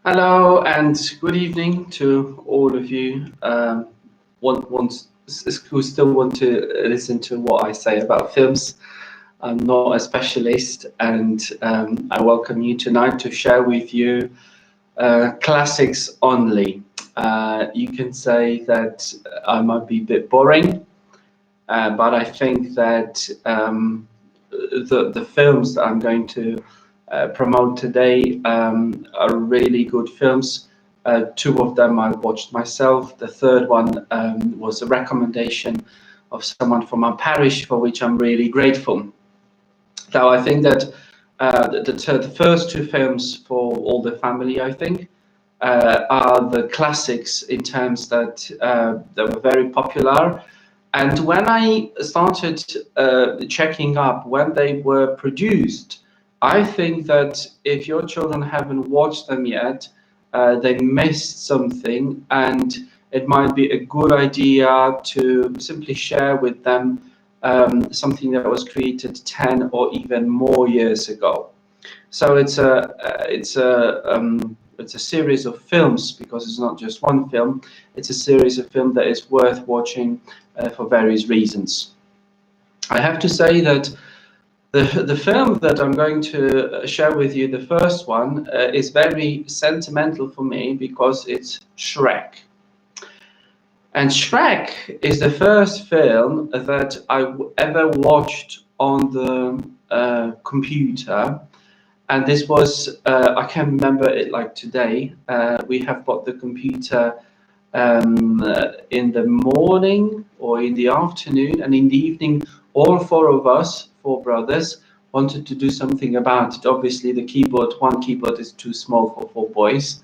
Hello and good evening to all of you who still want to listen to what I say about films. I'm not a specialist, and I welcome you tonight to share with you classics only. You can say that I might be a bit boring, but I think that the films that I'm going to promote today are really good films. Two of them I watched myself. The third one was a recommendation of someone from our parish, for which I'm really grateful. So I think that the first two films for all the family, I think, are the classics in terms that they were very popular. And when I started checking up when they were produced, I think that if your children haven't watched them yet, they missed something, and it might be a good idea to simply share with them something that was created 10 or even more years ago. So it's a series of films, because it's not just one film. It's a series of films that is worth watching for various reasons. I have to say that the film that I'm going to share with you, the first one, is very sentimental for me because it's Shrek. And Shrek is the first film that I ever watched on the computer. And this was, I can remember it like today. We have bought the computer in the morning or in the afternoon, and in the evening, all four of us, four brothers, wanted to do something about it. Obviously, one keyboard is too small for four boys,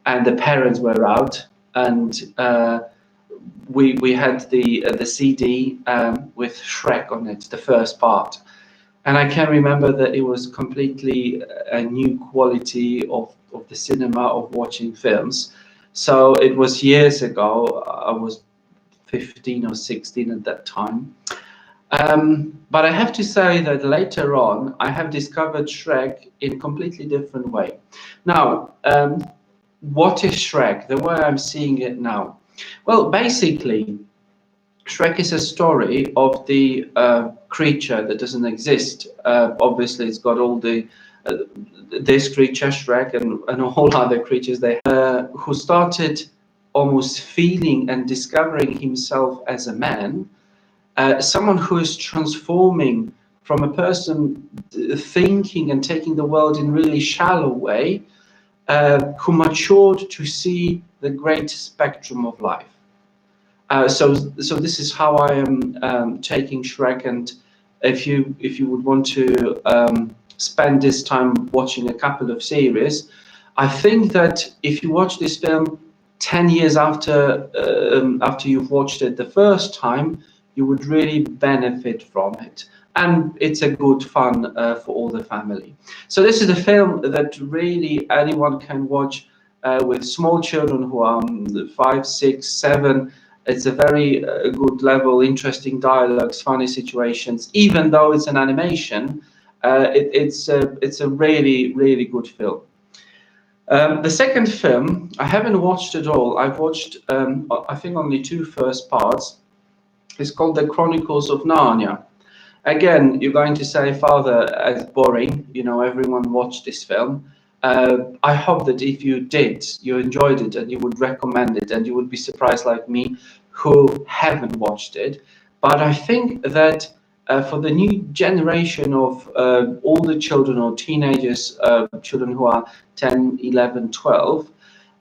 and the parents were out, and we had the CD with Shrek on it, the first part. And I can remember that it was completely a new quality of the cinema, of watching films. So it was years ago. I was 15 or 16 at that time. But I have to say that later on, I have discovered Shrek in a completely different way. Now, what is Shrek? The way I'm seeing it now. Well, basically, Shrek is a story of the creature that doesn't exist. Obviously, it's got all the this creature, Shrek, and all other creatures who started almost feeling and discovering himself as a man, someone who is transforming from a person thinking and taking the world in really shallow way, who matured to see the great spectrum of life. So this is how I am taking Shrek, and if you would want to spend this time watching a couple of series, I think that if you watch this film 10 years after you've watched it the first time, you would really benefit from it, and it's a good fun for all the family. So this is a film that really anyone can watch with small children who are 5, 6, 7. It's a very good level, interesting dialogues, funny situations. Even though it's an animation, it's a really, really good film. The second film, I haven't watched it all. I've watched, I think, only two first parts. It's called The Chronicles of Narnia. Again, you're going to say, Father, it's boring. You know, everyone watched this film. I hope that if you did, you enjoyed it and you would recommend it, and you would be surprised like me who haven't watched it. But I think that for the new generation of older children or teenagers, children who are 10, 11, 12,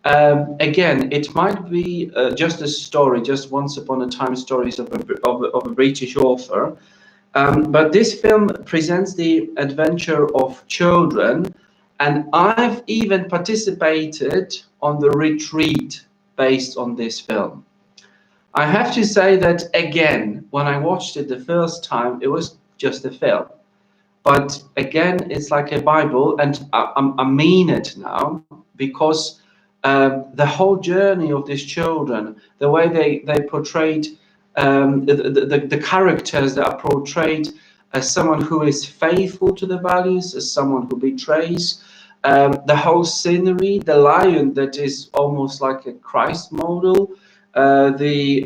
again, it might be just a story, just once upon a time stories of a British author. But this film presents the adventure of children, and I've even participated on the retreat based on this film. I have to say that, again, when I watched it the first time, it was just a film. But again, it's like a Bible, and I mean it now, because the whole journey of these children, the way they portrayed the characters that are portrayed as someone who is faithful to the values, as someone who betrays, The whole scenery, the lion that is almost like a Christ model, the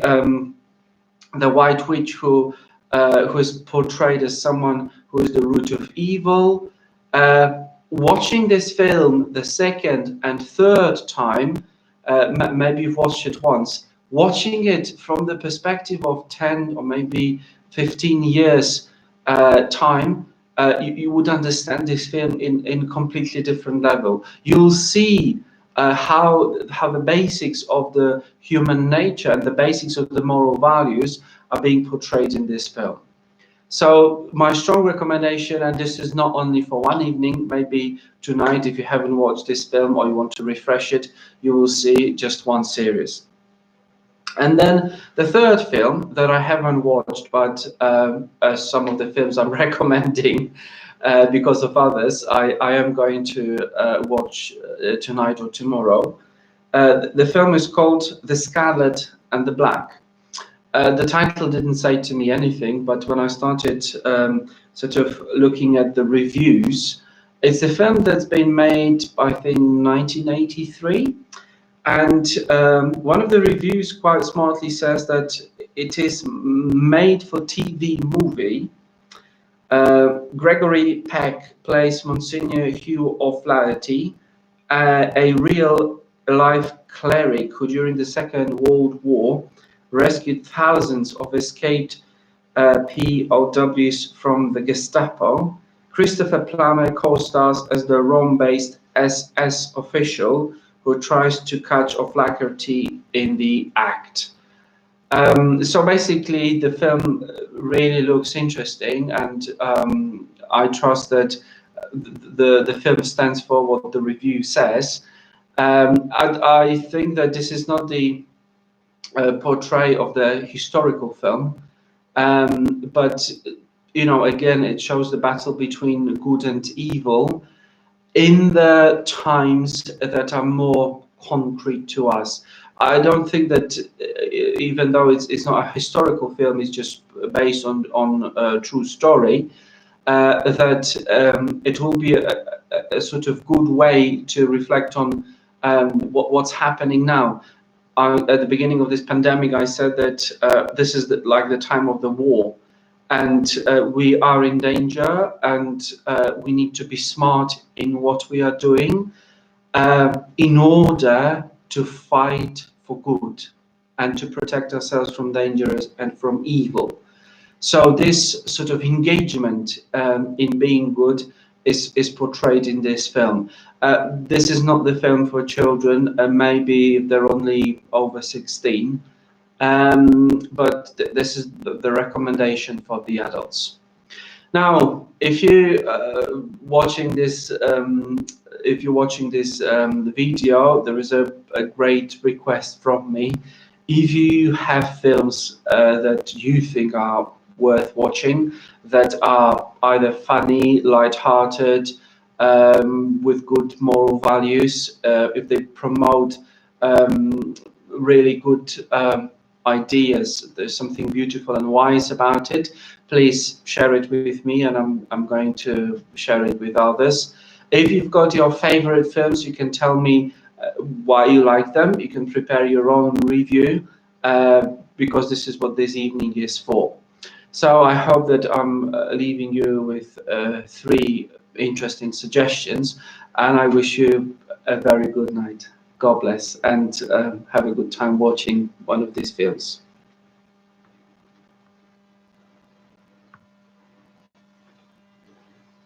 White Witch who is portrayed as someone who is the root of evil. Watching this film the second and third time, maybe you've watched it once, watching it from the perspective of 10 or maybe 15 years time, you would understand this film in completely different level. You'll see how the basics of the human nature and the basics of the moral values are being portrayed in this film. So my strong recommendation, and this is not only for one evening, maybe tonight if you haven't watched this film or you want to refresh it, you will see just one series. And then the third film that I haven't watched, but some of the films I'm recommending because of others, I am going to watch tonight or tomorrow. The film is called The Scarlet and the Black. The title didn't say to me anything, but when I started sort of looking at the reviews, it's a film that's been made, I think, 1983. And one of the reviews quite smartly says that it is made for TV movie. Gregory Peck plays Monsignor Hugh O'Flaherty, a real-life cleric who, during the Second World War, rescued thousands of escaped POWs from the Gestapo. Christopher Plummer co-stars as the Rome-based SS official who tries to catch O'Flaherty in the act. So basically, the film really looks interesting, and I trust that the film stands for what the review says. I think that this is not the portray of the historical film, but you know, again, it shows the battle between good and evil in the times that are more concrete to us. I don't think that even though it's not a historical film, it's just based on a true story, that it will be a sort of good way to reflect on what's happening now. At the beginning of this pandemic, I said that this is like the time of the war, and we are in danger, and we need to be smart in what we are doing in order to fight for good and to protect ourselves from dangers and from evil. So this sort of engagement in being good is portrayed in this film. This is not the film for children, maybe if they're only over 16, but this is the recommendation for the adults. Now, if you watching this, video, there is a great request from me. If you have films that you think are worth watching, that are either funny, light-hearted, with good moral values, if they promote really good ideas, there's something beautiful and wise about it, please share it with me, and I'm going to share it with others. If you've got your favorite films, you can tell me why you like them. You can prepare your own review, because this is what this evening is for. So I hope that I'm leaving you with 3 interesting suggestions, and I wish you a very good night. God bless, and have a good time watching one of these films.